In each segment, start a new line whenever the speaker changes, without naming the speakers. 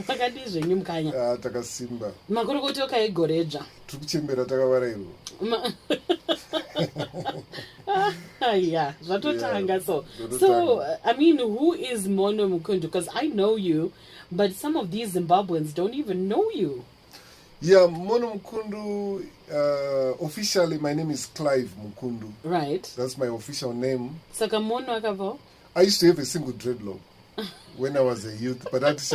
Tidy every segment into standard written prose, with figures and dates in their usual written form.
Takadizvenyu mukanya.
Takasimba.
Makuru kuti wakaigoreja.
Tikuchembera takavarairwa.
Yeah, zvatotanga so. So, I mean, who is Mono Mukundu? Because I know you, but some of these Zimbabweans don't even know you.
Yeah, Mono Mukundu, officially my name is Clive Mukundu.
Right.
That's my official name.
Saka Mono akavo?
I used to have a single dreadlock when I was a youth, but that's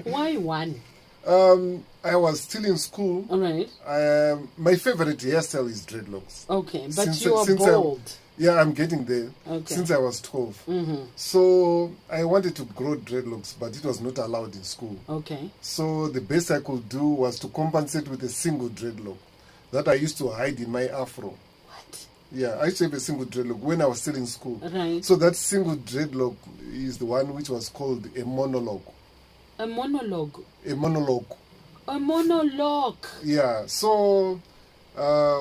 Why one?
I was still in school.
All right.
My favorite hairstyle is dreadlocks.
Okay, but you are bald.
Yeah, I'm getting there.
Okay.
Since I was 12.
Mm-hmm.
So I wanted to grow dreadlocks, but it was not allowed in school.
Okay.
So the best I could do was to compensate with a single dreadlock that I used to hide in my afro.
What?
Yeah, I used to have a single dreadlock when I was still in school.
Right.
So that single dreadlock is the one which was called a monologue.
A monologue?
A monologue.
A monologue.
Yeah, so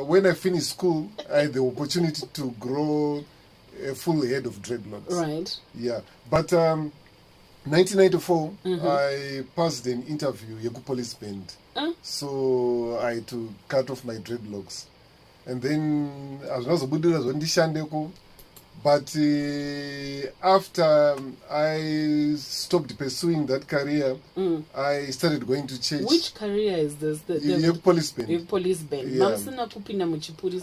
when I finished school, I had the opportunity to grow a full head of dreadlocks.
Right.
Yeah, but 1994, I passed an interview, Yeku Police Band. So I had to cut off my dreadlocks. And then I was also but after I stopped pursuing that career, I started going to church.
Which career is this?
The police band.
Police band.
Yeah.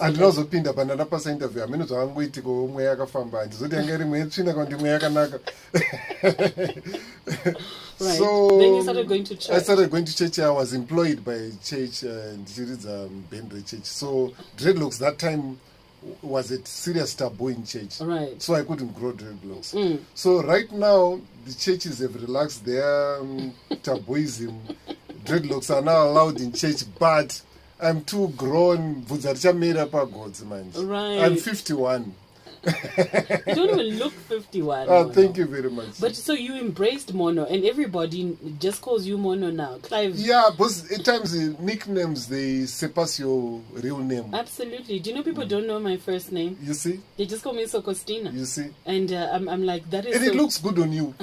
And also pinda banana pasa interview. Ameno zangu itiko umwe yakafamba. Ndizoti angeri mwetsvina kandi umwe yakanaka.
Right.
So
then you started going to church.
I started going to church. I was employed by a church, Bendre Church. So dreadlocks that time was a serious taboo in church.
Right.
So I couldn't grow dreadlocks. So right now, the churches have relaxed their tabooism. Dreadlocks are now allowed in church, but I'm too grown.
Right.
I'm 51.
You don't even look 51.
Oh, thank you very much.
But so you embraced Mono, and everybody just calls you Mono now. Clive.
Yeah, but at times the nicknames, they surpass your real name.
Absolutely. Do you know people don't know my first name?
You see?
They just call me Sokostina.
You see?
And I'm like, that is.
And it looks good on you.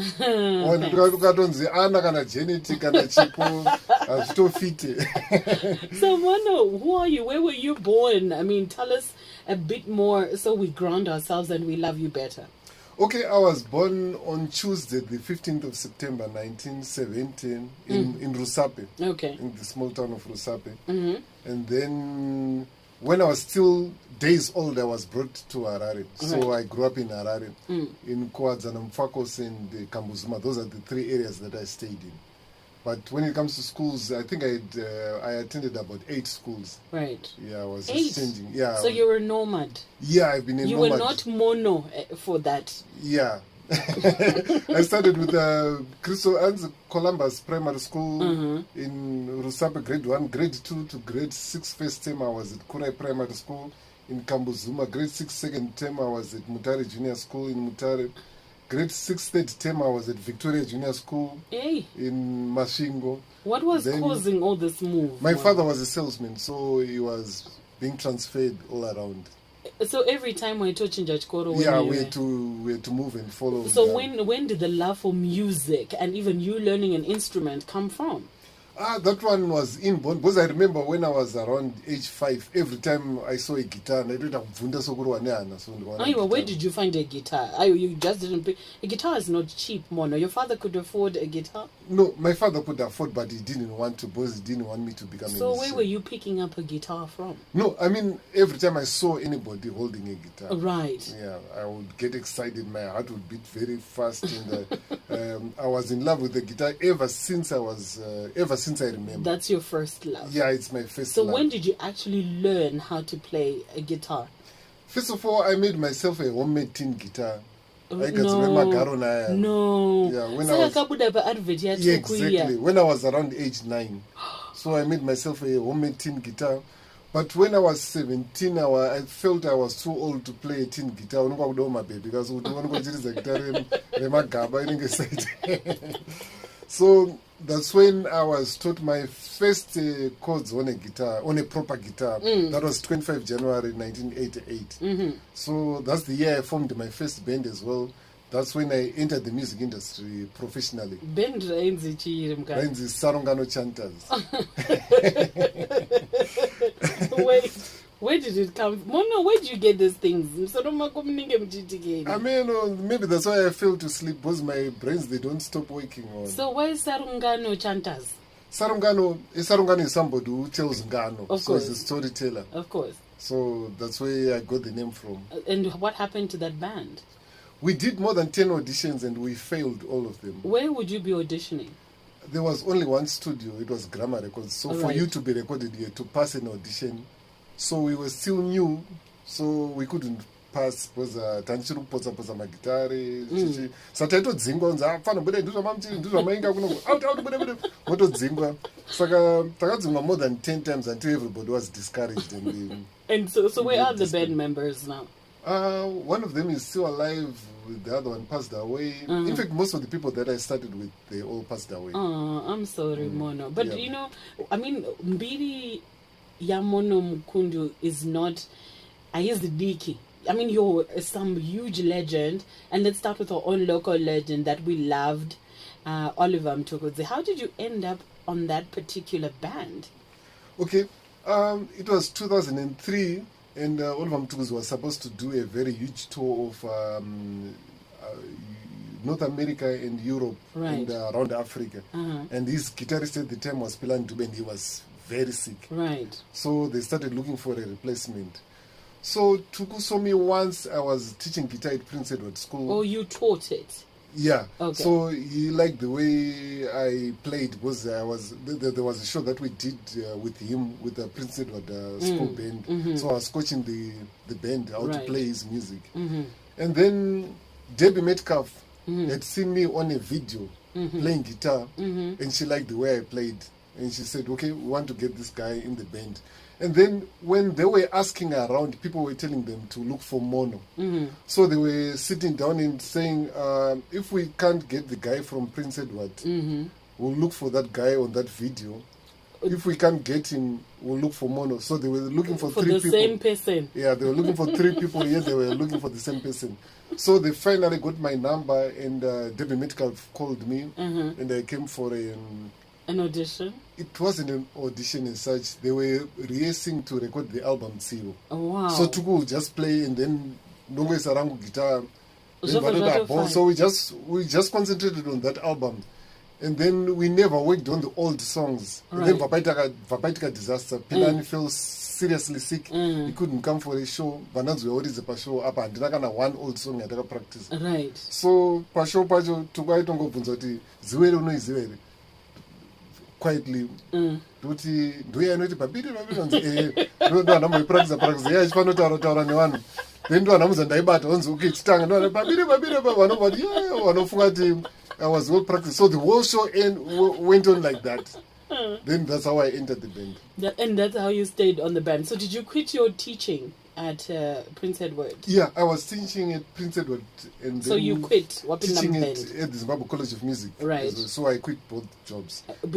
So Mono, who are you? Where were you born? I mean, tell us a bit more so we ground ourselves and we love you better.
Okay, I was born on Tuesday, the 15th of September, 1917, in Rusape.
Okay.
In the small town of Rusape.
Mm-hmm.
And then, when I was still days old, I was brought to Harare. So I grew up in Harare, in Koadzana, Mfakos, and Kambuzuma. Those are the three areas that I stayed in. But when it comes to schools, I think I attended about 8 schools.
Right.
Yeah, I was
8?
just changing. Yeah.
So you were a nomad.
Yeah, I've been a nomad.
You were not mono for that.
Yeah. I started with Cristo Anz Columbus Primary School in Rusape, grade 1, grade 2 to grade 6. First term I was at Kurai Primary School in Kambuzuma. Grade 6 second term I was at Mutare Junior School in Mutare. Grade 6 third term I was at Victoria Junior School in Masvingo.
What was causing all this move?
My father was a salesman, so he was being transferred all around.
So every time we touch in Jachkoro,
we had to move and follow.
So when did the love for music and even you learning an instrument come from?
That one was inborn, because I remember when I was around age 5, every time I saw a guitar, I did
where did you find a guitar? You just didn't pick. A guitar is not cheap, Mono. Your father could afford a guitar?
No, my father could afford, but he didn't want to, because he didn't want me to become a musician.
So where were you picking up a guitar from?
No, I mean, every time I saw anybody holding a guitar.
Right.
Yeah, I would get excited. My heart would beat very fast. And I was in love with the guitar ever since I remember.
That's your first love?
Yeah, it's my first
love. So
love.
when did you actually learn how to play a guitar?
First of all, I made myself a homemade tin guitar.
No.
Yeah, exactly. When I was around age 9. So I made myself a homemade tin guitar. But when I was 17, I felt I was too old to play a tin guitar. Because so that's when I was taught my first chords on a guitar, on a proper guitar. That was 25 January 1988. So that's the year I formed my first band as well. that's when I entered the music industry professionally.
Band rainzi chiri mukati.
Rainzi Sarungano Chanters.
Where did it come from? Mono, where did you get these things?
I mean, maybe that's why I fail to sleep, because my brains, they don't stop working on.
So why is Sarungano Chanters?
Sarungano is somebody who tells Ngano.
Of
so
course.
he's a storyteller.
Of course.
So that's where I got the name from.
And what happened to that band?
We did more than 10 auditions and we failed all of them.
Where would you be auditioning?
There was only one studio. It was Grammar Records. So for you to be recorded here, to pass an audition, so we were still new, so we couldn't pass because tanchiri kupotsa magitare sataitodzingwa kunzi afana bude ndizvamainga kuno out bude motodzingwa saka takadzingwa more than 10 times until everybody was discouraged
and so where are the band members now?
One of them is still alive, the other one passed away. In fact, most of the people that I started with, they all passed away.
I'm sorry, Mono, but you know, I mean, Mbiri ya Mono Mukundu is not Diki. I mean, you're some huge legend, and let's start with our own local legend that we loved, Oliver Mtukudzi. How did you end up on that particular band?
Okay, it was 2003, and Oliver Mtukudzi was supposed to do a very huge tour of North America and Europe and around Africa. And his guitarist at the time was Pilan Dube, and he was very sick.
Right.
So they started looking for a replacement. So Tuku saw me once. I was teaching guitar at Prince Edward School.
Oh, you taught it?
Yeah.
Okay.
So he liked the way I played, because there was a show that we did with him with the Prince Edward School band. So I was coaching the band how to play his music. And then Debbie Metcalf had seen me on a video playing guitar, and she liked the way I played. And she said, okay, we want to get this guy in the band. And then when they were asking around, people were telling them to look for Mono. So they were sitting down and saying, if we can't get the guy from Prince Edward, we'll look for that guy on that video. If we can't get him, we'll look for Mono. So they were looking for 3 people.
For the same person.
Yeah, they were looking for 3 people. Yes, they were looking for the same person. So they finally got my number, and Debbie Metcalf called me, and I came for
an audition?
It wasn't an audition as such. They were rehearsing to record the album Tsivo.
Oh, wow.
So Tuku would just play, and then Nongo Sarangu guitar. So we just concentrated on that album. And then we never worked on the old songs. And then Vapaitika disaster. Pilani fell seriously sick. He couldn't come for a show. Vananzu already the show up, and I one old song I practice.
Right.
So Pasho Tuku Itongo Bunzoti Ziwere no Ziwere. Quietly, Duty, do you know the Babidi? No, practice. Yeah, it's fun to one. Then do another and I bought on Zuki Stang and Babidi, one of what I was well practiced. So the whole show went on like that. Then that's how I entered the band.
And that's how you stayed on the band. So did you quit your teaching at Prince Edward?
Yeah, I was teaching at Prince Edward. And
so you quit
teaching at the Zimbabwe College of Music.
Right.
So I quit both jobs.
Right.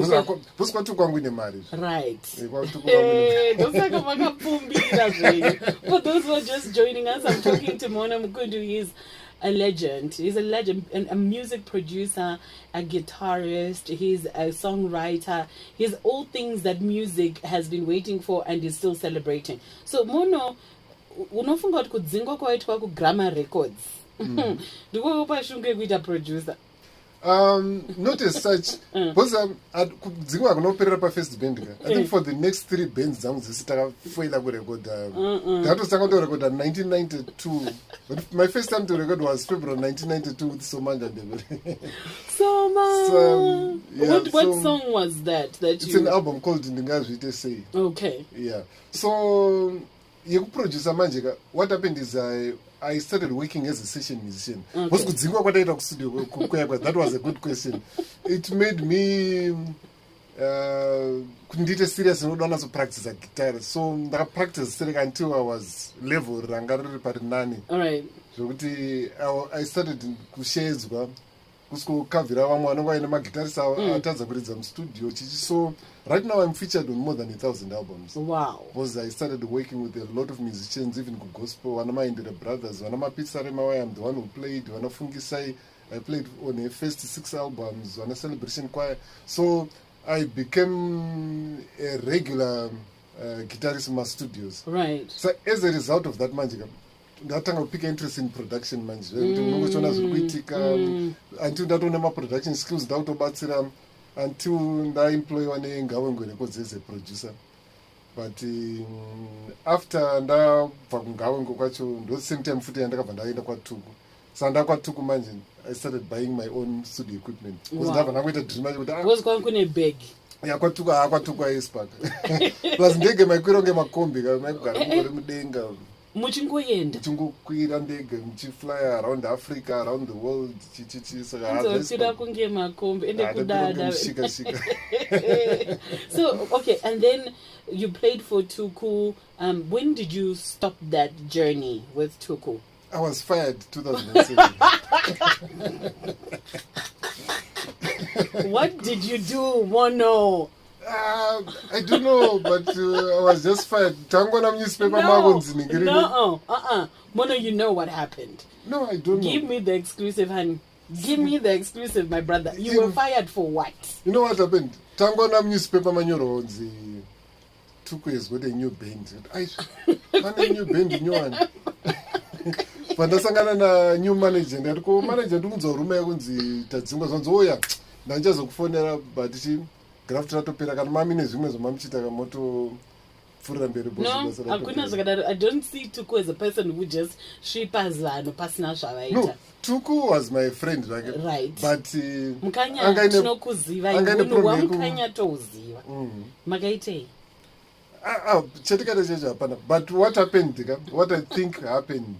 For those who are just joining us, I'm talking to Mono Mukundu. He's a legend. He's a legend, a music producer, a guitarist. He's a songwriter. He's all things that music has been waiting for and is still celebrating. So Mono, unofunga kuti kudzingwa kwaitwa ku Grammar Records. Ndiko pashunge kuita producer.
Not as such, because kudzingwa kunoperera pa first band. I think for the next 3 bands dzangu dzisitakafoila kurecord. That was to record in 1992. But my first time to record was February 1992 with Somanja Debele.
What song was that?
It's an album called Ndingazvite Sei.
Okay.
Yeah. So producer Manjika, what happened is I started working as a session musician. Okay. That was a good question. It made me couldn't serious and not to practice a guitar. So I practiced until I was level.
All right.
So I started in Kushezwa. kusukukavhira vamwe vanenge vaine magitarisi atadza kuridza mustudio chichi. So right now I'm featured on more than 1,000 albums.
Wow.
Because I started working with a lot of musicians, even gospel, vana maindira brothers, vana mapitsare mawai, I'm the one who played, vana fungisai, I played on the first 6 albums, vana celebration choir. So I became a regular guitarist in my studios.
Right.
So as a result of that, manje ndatanga kupika interest in production manje. Ndinongochona zviri kuitika until ndatoona ma-production skills ndakutobatsira until ndaemployiwa neNgawengwe Records as a producer. But after ndabva kuNgawengwe kwacho ndo same time futi yandakabva ndaenda kwaTuku. So ndakwatuku manje I started buying my own studio equipment. Because ndabva ndakuita dream manje kuti
because kwakune bag.
Ya kwatuku aispark. Plus ndege maikwira nge makombi maikugara muri mudenga. Muchingokwira ndege muchifly around Africa, around the world chichichi saka
nzofira kunge makombi ende kudada. So okay, and then you played for Tuku. When did you stop that journey with Tuku?
I was fired 2007.
What did you do, Mono?
I don't know, but I was just fired. Tangwana newspaper
No. Mono, you know what happened.
No, I don't know.
Give me the exclusive, honey. Give me the exclusive, my brother. You were fired for what?
You know what happened? Tangwana newspaper manyoro Tuku has got a new band. I a new band in one. Pandasangana na new manager ndiko manager ndikuzorume yakunzi tadzingwa zonzoya ndanjazokufonera but graft ratopera kana mami nezvimwe zvomamuchita kamoto furira mberi boss.
No, akuna zvakadaro. I don't see Tuku as a person who just shipas vanhu pasina zvavaita.
No, Tuku was my friend,
right?
But
Mukanya tinokuziva iwe wamukanya touziva. Makaitei?
Chetikata checho hapana. But what happened? What I think happened,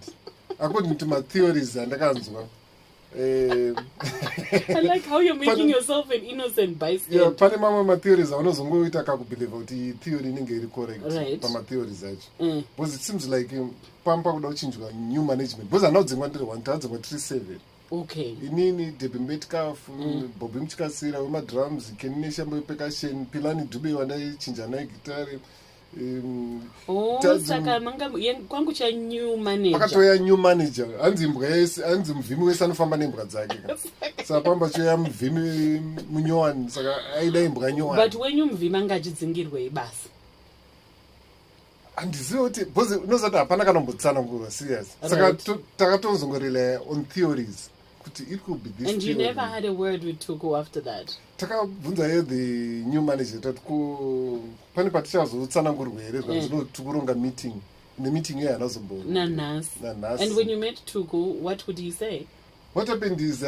according to my theories andakanzwa.
I like how you're making yourself an innocent bystander.
Yeah, pane mamwe ma-theories aunozongoita kakubelieve kuti theory inenge iri correct pama-theories acho. Because it seems like pamba kuda kuchinjwa new management. Because anaudzingwa ndiri 1,037.
Okay.
Inini Debbie Metcalf, Bobby Mchikasira wemadrums, Kenini Shambo percussion, Pilani Dube wandaichinja naye gitari.
Saka manga kwangu cha new manager.
Pakatoya new manager. Anzi mvimi wese anofamba nembwa dzake. Saka pamba choya mvimi munyowani saka aida imbwa nyowani.
But when you mvimi angachidzingirwe basi.
Andiziva kuti because unozati hapana kanombotsana nguva serious. Saka takatonzongorela on theories kuti it could be this.
And you never had a word with Tuku after that.
Takabvunza ye the new manager tatiku pane patichazotsanangurwa here zvanzino tikuronga meeting. In the meeting here anazombo.
Nanas. And when you met Tuku, what would he say?
What happened is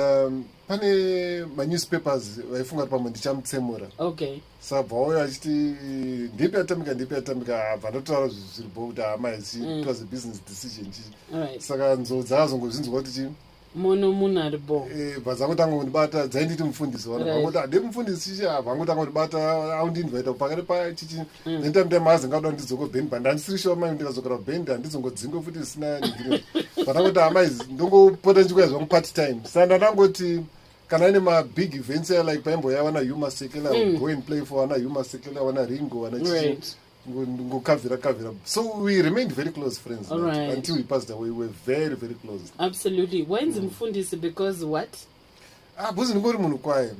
pane ma-newspapers vaifunga pamwe ndichamutsemura.
Okay.
Saka vauya achiti ndipi yatamika vanotaura zviripo kuti hamaisi it was a business decision chichi. Saka nzou dzakazongozvinzwa kuti chi
Mono munaribo.
Vazangotanga kundibata dzainditi mufundisi vangoti ade mufundisi chichi vangotanga kundibata aundinvaita pakati paya chichi nendamita mazi ngauda ndizoko bhendi band handisiri sure mai ndikazokora bhendi handizongodzingwe futi zvisina nigiri vandangoti hamaizi ndongopota ndichikuya zvangu part time. Saka ndandangoti kana ine ma-big events like paimboya wana Huma Sekela go and play for wana Huma Sekela wana Ringo wana chichi ngokavira. So we remained very close friends until he passed away. We were very, very close. Absolutely.
When's mfundisi because what?
Because ngori munhu kwaye.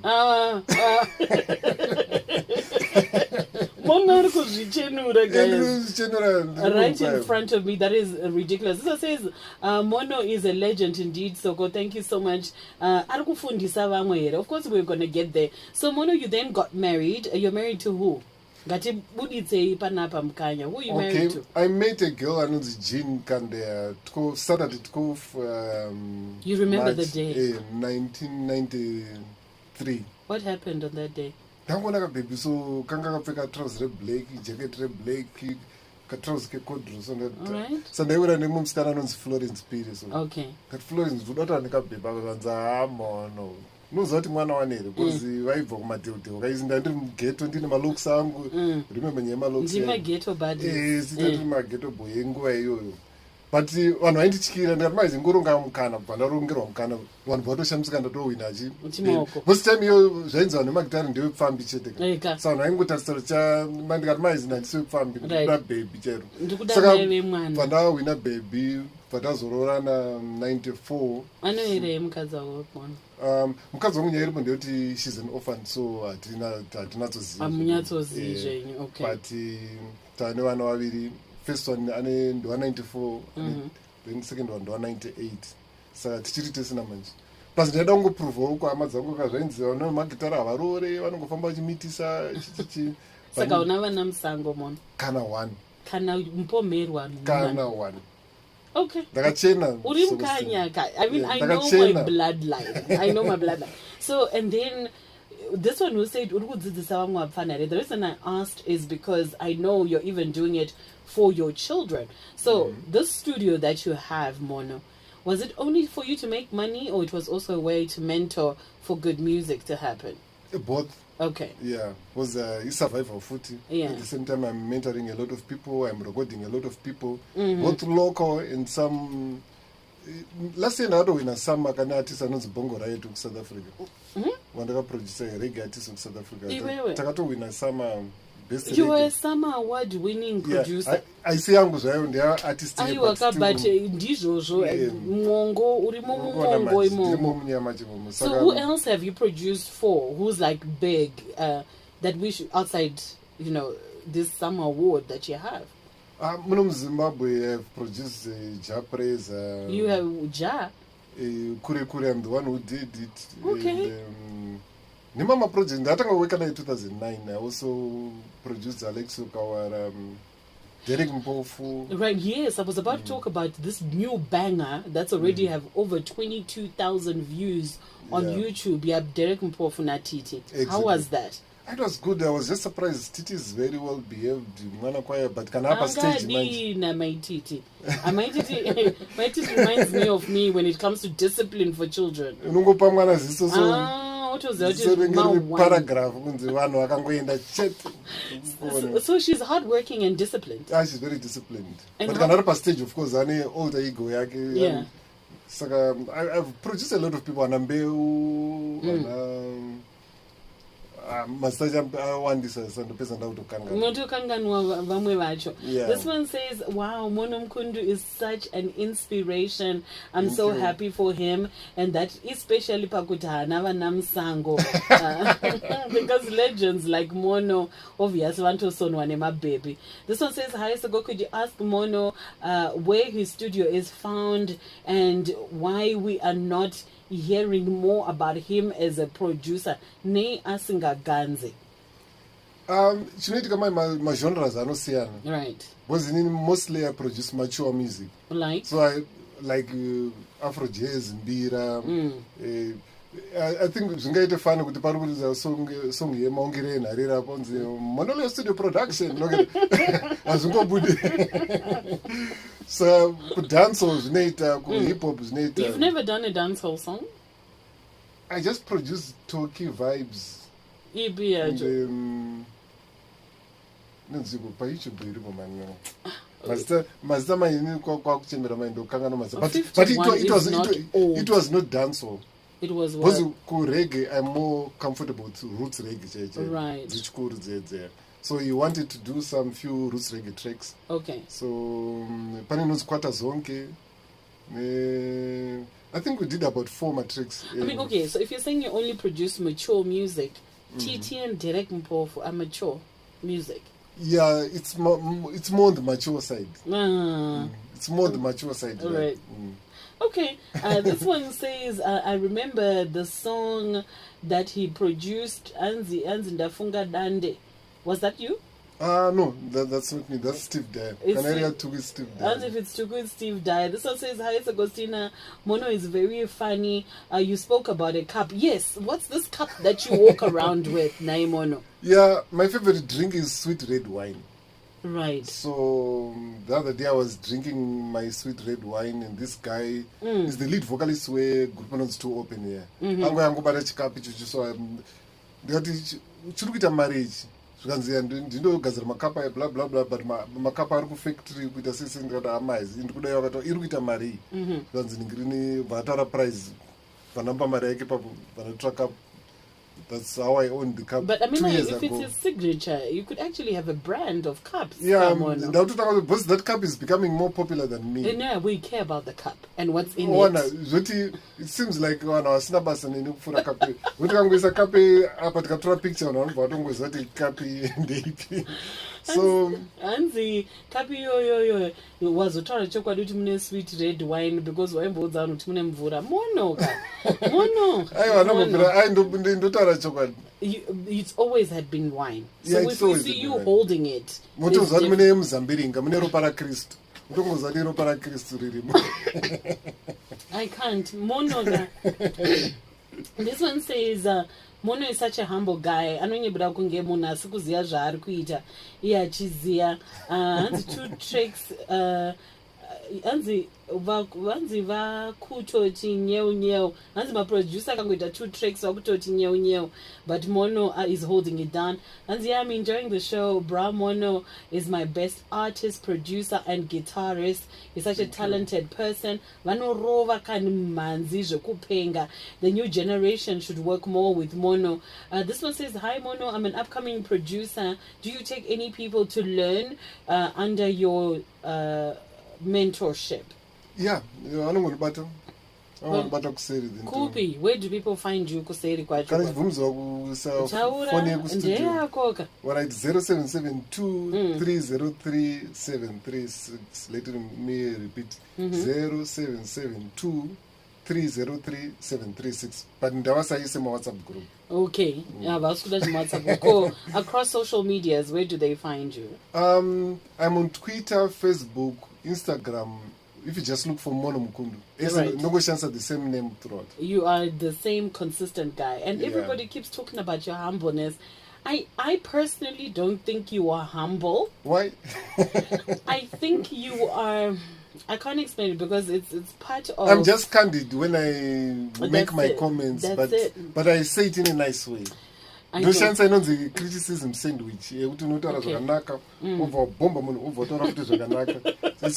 Guys. Right in front of me, that is ridiculous. This says Mono is a legend indeed. So thank you so much. Of course we're going to get there. So Mono, you then got married. You're married to who? Who you married to?
I met a girl anonzi Jean Kandea. Started
you remember
March,
the day?
1993.
What happened on that day?
Ndangona baby so kanga kapfeka trousers black, jacket black, ka trousers ke kodro so that. So ndaiura nemusikana anonzi Florence Piri so.
Okay.
That Florence ndodota ndikabheba vanza mono. Nozoti mwana wanere because vaibva kumadheudheu kaizi ndandiri mughetto ndine malokisi angu remember nyaya malokisi
ndima ghetto body
sitati maghetto boy enguva iyoyo but vanhu vaindityira ndikati maizi ngoronga mukana bva ndarongerwa mukana vanhu vatoshamisa ndatowina most time iyo zvainzi nemagitari ndewepfambi chete saka vanhu vaingotarisira ndikati maizi ndandisewepfambi ndikuda bhebi chero saka pandawina bhebi pandazororana 94
anoere mukadzi wako
mukadzi wangu nyaya iripo ndeyekuti shes an orphan so hatinatsoziva
zvenyu
but tane vana vaviri first one ane ndowa 94 then second one ndowa 98 saka tichiri tesina manje plus ndaida kungopruvhawo kuhama dzangu kazvainzi vano magitara havarore vanongofamba vachimitisa
saka una vana musango mona
kana one
kana mupomerwa
kana one
okay
ndakachena
uri mukanyaka I mean I know my bloodline so and then this one who said uri kudzidzisa vamwe vapfanare the reason I asked is because I know you're even doing it for your children so this studio that you have Mono, was it only for you to make money or it was also a way to mentor for good music to happen?
Both.
Okay.
Yeah, was survival footy.
Yeah.
At the same time, I'm mentoring a lot of people. I'm recording a lot of people, both local and some. Last year, I had some artists anonzi Bongo Riot to South Africa. Wandaka producer reggae artist in South Africa. Takato win some.
You were a summer award-winning producer.
I see yangu zvayo ndia artist.
Aiwaka but ndizvozvo mwongo urimo mumongo imomo. So who else have you produced for? Who's like big that we should outside, you know, this summer award that you have?
Muno Zimbabwe I've produced Ja Praise.
You have Ja?
Kure Kure, I'm the one who did it.
Okay.
Nimama project ndatanga work in 2009. I also produced Alexo Kawara, Derek Mpofu.
Right, yes, I was about to talk about this new banger that's already have over 22,000 views on YouTube. You have Derek Mpofu na Titi. Exactly. How was that?
It was good. I was just surprised. Titi is very well behaved. But can I have a stage
my Titi. My Titi reminds me of me when it comes to discipline for children. What was that?
Paragraph.
So she's hardworking and disciplined.
She's very disciplined. And but can I have a stage, of course, older ego.
Yeah.
So I've produced a lot of people. This
one says, wow, Mukundu is such an inspiration. I'm so happy for him, and that especially Pakuta Namsango because legends like Mono obviously want to son one my baby. This one says, hi Sogo, could you ask Mono where his studio is found and why we are not hearing more about him as a producer? Ne asinga ganze.
Chinoitika my genres anosiyana.
Right.
Because mostly I produce mature music.
Like?
So I like Afro jazz, mbira. I think zvingaite fani kuti pari kuridza song yemaungire nharira ponzi monolo studio production hazvingobudi. So kudancehall zvinoita, kuhip-hop zvinoita.
You've never done a dancehall song?
I just produce talky vibes. Nziko pa YouTube iripo manyo. Mazita maini kwakuchembera maindo kangana mazita. But it was not dancehall.
It was what?
Because reggae, I'm more comfortable to roots reggae.
Right.
So he wanted to do some few roots reggae tracks.
Okay.
So Panino's Kwata Zonke. I think we did about 4 tracks.
I mean, okay, so if you're saying you only produce mature music, TT and Derek Mpofu are mature music.
Yeah, it's more on the mature side. It's more the mature side.
Right. Okay, this one says, I remember the song that he produced, Anzi Ndafunga Dande. Was that you?
No, that's not me. That's Steve Dyer. Canaria took it Steve Dyer.
As if it's too good, Steve Dyer. This one says, hi, Sokostina. Mono is very funny. You spoke about a cup. Yes, what's this cup that you walk around with, Naimono?
Yeah, my favorite drink is sweet red wine.
Right.
So the other day I was drinking my sweet red wine, and this guy is the lead vocalist where Group Not Too Open here. I'm going to buy a chikapi, so I'm going to marriage. zvikanzi ndinogadzira makapa bla bla bla but makapa ari kufactory kuita sese ndikati amaizi ndikuda vakati iri kuita mari zvikanzi ndingirini vataura price vanamba mari yake papo vanotsvaka. That's how I owned the cup.
But I mean,
2 years
if
ago.
it's a signature, you could actually have a brand of cups.
Yeah, because that cup is becoming more popular than me.
No, we care about the cup and what's in it.
It seems like sinabasa for a cup. We don't go a cup, but a picture on, but don't go a cup and so
Anzi kapi yo wazotara chokwa kuti mune sweet red wine because waimboudza kuti mune mvura mono it's always had been wine. So if we see you holding it,
mutozati mune muzambiringa mune ropa ra Kristu mutongozati ropa ra Kristu ririmo.
I can't mono. This one says Mono is such a humble guy. Anonyebura kunge munhu asi kuziya zvaari kuita. Iye achiziya. Hanzi 2 tracks. Hanzi vakutoti nyeu. Hanzi maproducer akangoita 2 tracks vakutoti nyeu. But Mono is holding it down. Hanzi, I'm enjoying the show. Bra Mono is my best artist, producer and guitarist. He's such a talented person. Vanorova kani manzi zvekupenga. The new generation should work more with Mono. This one says, hi Mono, I'm an upcoming producer. Do you take any people to learn under your mentorship?
Yeah, I don't want to
Kupi, where do people find you kuseri kwacho?
Kana chibvunzwa phone yekustudio. Alright, 0772303736. Let me repeat. 0772303736. But ndavasaise ma WhatsApp group.
Okay. Yeah, WhatsApp. Across social medias, where do they find you?
I'm on Twitter, Facebook, Instagram. If you just look for Mono Mukundu,
right.
No chance at the same name throughout.
You are the same consistent guy, and everybody keeps talking about your humbleness. I personally don't think you are humble.
Why?
I think you are. I can't explain it because it's part of.
I'm just candid when I make my comments, but I say it in a nice way. No chance I know the criticism sandwich. It's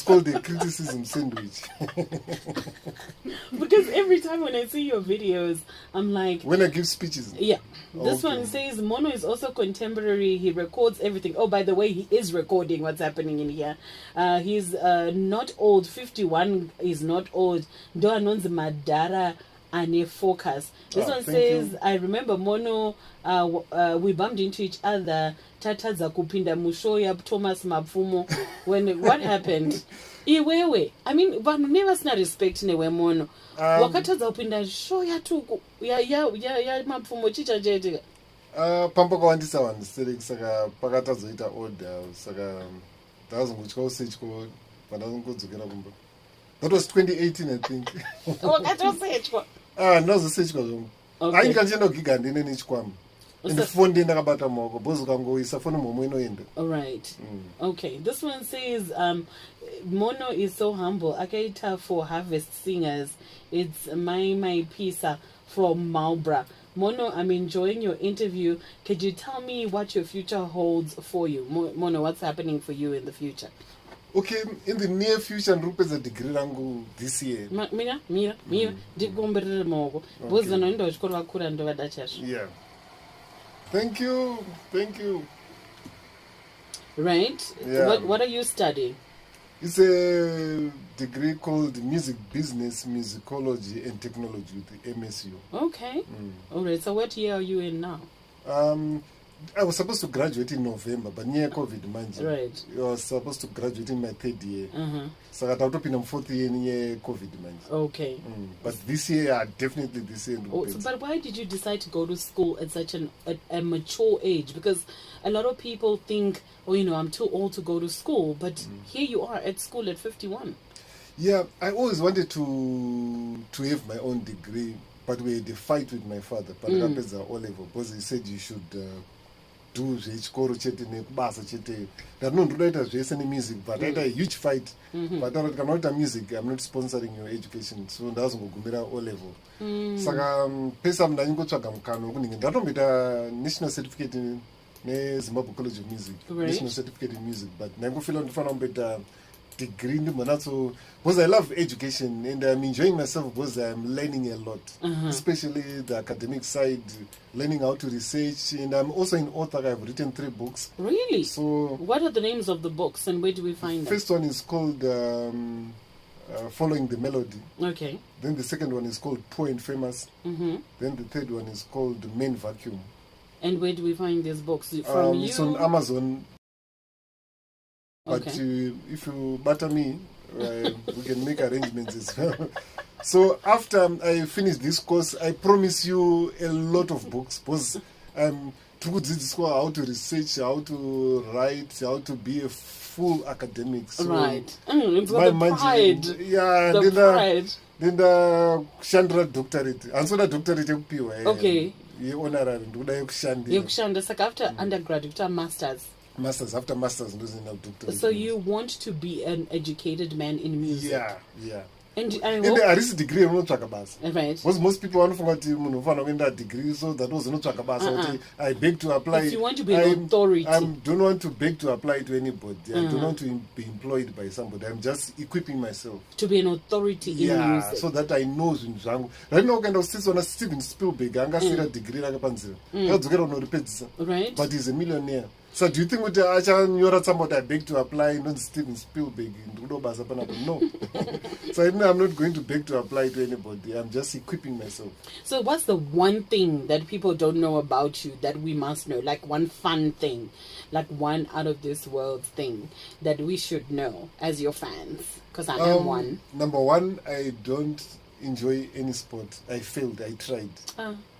called the criticism sandwich.
Because every time when I see your videos, I'm like...
When I give speeches?
Yeah. This one says, Mono is also contemporary. He records everything. Oh, by the way, he is recording what's happening in here. He's not old. 51 is not old. Do anonzi madara ane focus. This one says, I remember Mono, we bumped into each other. Tatadza kupinda musho ya Thomas Mapfumo. What happened? Iwewe. I mean, vanhu nevasina respect newe Mono. Wakatadza kupinda show ya tuku ya Mapfumo chicha chete.
Pampa kawandisa vanhu seri saka pakatadzoita order saka ndazongotya usechko pandazongodzokera kumba. That was 2018, I think.
Wakatosechwa.
Ndazosechwa zvongo. Ainga ndichienda ndine nechikwama. Phone ndakabata maoko bozi kangoisa phone momwe inoenda.
All right. Okay. This one says Mono is so humble. Akaita for Harvest Singers. It's my pizza from Marlborough. Mono, I'm enjoying your interview. Could you tell me what your future holds for you? Mono, what's happening for you in the future?
Okay, in the near future, ndopedza degree rangu this year.
Mira. Ndikomberere maoko. Bozi vanoenda kuchikoro vakura ndovada chazvo.
Yeah. Thank you.
Right.
Yeah.
What are you studying?
It's a degree called Music Business, Musicology and Technology with the MSU.
Okay. All right. So what year are you in now?
I was supposed to graduate in November, but near COVID, manje.
Right.
I was supposed to graduate in my 3rd year. So I got up in my 4th year near COVID, manje.
Okay.
But this year, definitely this year.
But why did you decide to go to school at such a mature age? Because a lot of people think, I'm too old to go to school. But here you are at school at 51.
Yeah, I always wanted to have my own degree, but we had a fight with my father. But O-level, because he said you should do zvechikoro chete nekubasa chete. That no, ndoita zvese music, but I had a huge fight. But I cannot do music. I'm not sponsoring your education. So ndazongogumira O-level. Saka pesa ndingotsvaga mukano kuti ndatomboita national certificate neZimbabwe College of Music,
Right.
national certificate in music, but ndangofila ndifana kumbeta degree ndimbonaso because I love education and I'm enjoying myself because I'm learning a lot, especially the academic side, learning how to research, and I'm also an author. I've written 3 books.
Really?
So
what are the names of the books and where do we find them?
first one is called Following the Melody.
Okay.
Then the second one is called Poor and Famous. Then the third one is called Main Vacuum.
And where do we find these books? From you?
It's on Amazon. But
Okay.
if you butter me, we can make arrangements as well. So after I finish this course, I promise you a lot of books because how to research, how to write, how to be a full academic. So
Right. It's got the pride.
Yeah,
The pride.
then the Chandra doctorate. And so the doctorate
Okay.
honorary ndoda yekushandira.
Yokushanda saka after undergraduate or masters.
Masters, after masters ndozina doctorate.
So you want to be an educated man in music.
Yeah.
And I
And
hope,
harisi degree unotsvaka basa.
right.
Because most people vanofunga kuti munhu unofanira kuenda degree, so that was unotsvaka basa. Kuti I beg to apply.
If you want to be an authority.
I don't want to beg to apply to anybody. I don't want to be employed by somebody. I'm just equipping myself.
To be an authority in music.
So that I know zvinhu zvangu. Right now ukaenda kusitsona Steven Spielberg angasiyira degree rake panzira. Akadzokera kunoripedzisa.
Right.
But he's a millionaire. So do you think kuti achanyora somebody I beg to apply not Steven Spielberg ndokudo basa panapo? No. So I'm not going to beg to apply to anybody. I'm just equipping myself.
So what's the one thing that people don't know about you that we must know? Like one fun thing, like one out of this world thing that we should know as your fans? Because I am one.
Number one, I don't enjoy any sport. I failed. I tried.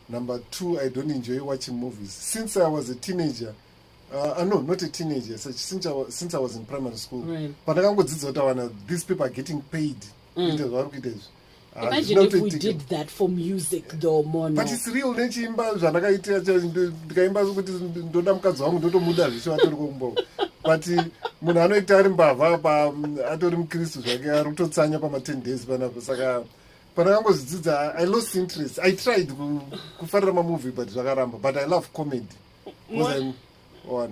Number two, I don't enjoy watching movies. Since I was a teenager, no, not a teenager. Since I was in primary school.
Right.
But these people are getting paid.
Imagine if we did that for music though, Mono.
But it's real. Nechiimba zvandakaita ndikaimba kuti ndoda mukadzi wangu ndotomuda zveshe vatori kumbo. But munhu anoita ari mbavha pa atori mukristu zvake ari kutotsanya pama 10 days panapo. Saka pandakangozvidzidza I lost interest. I tried kufarira mamovie but zvakaramba. But I love comedy.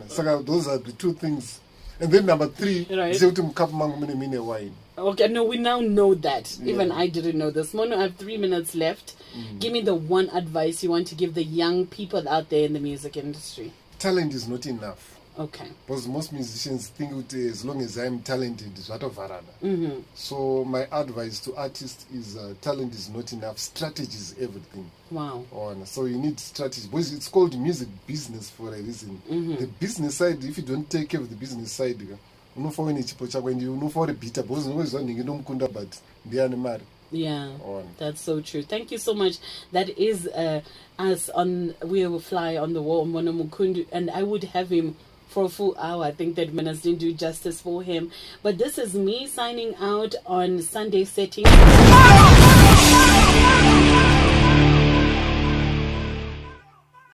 Saka those are the 2 things. And then number 3,
right.
Kuti mukapu mangu mine wine.
Okay, no, we now know that. Even I didn't know this. Mono, I have 3 minutes left. Give me the one advice you want to give the young people out there in the music industry.
Talent is not enough.
Okay.
Because most musicians think that as long as I'm talented, it's varavarana. So my advice to artists is talent is not enough. Strategy is everything.
Wow.
So you need strategy. Because it's called music business for a reason. The business side, if you don't take care of the business side, unofawo chipo chako and unofawo bita because unowezwa ningi nomukunda but ndiani mari.
Yeah, that's so true. Thank you so much. That is us on We Will Fly on the Wall, Mono Mukundu, and I would have him for a full hour. I think that minutes didn't do justice for him. But this is me signing out on Sunday Setting.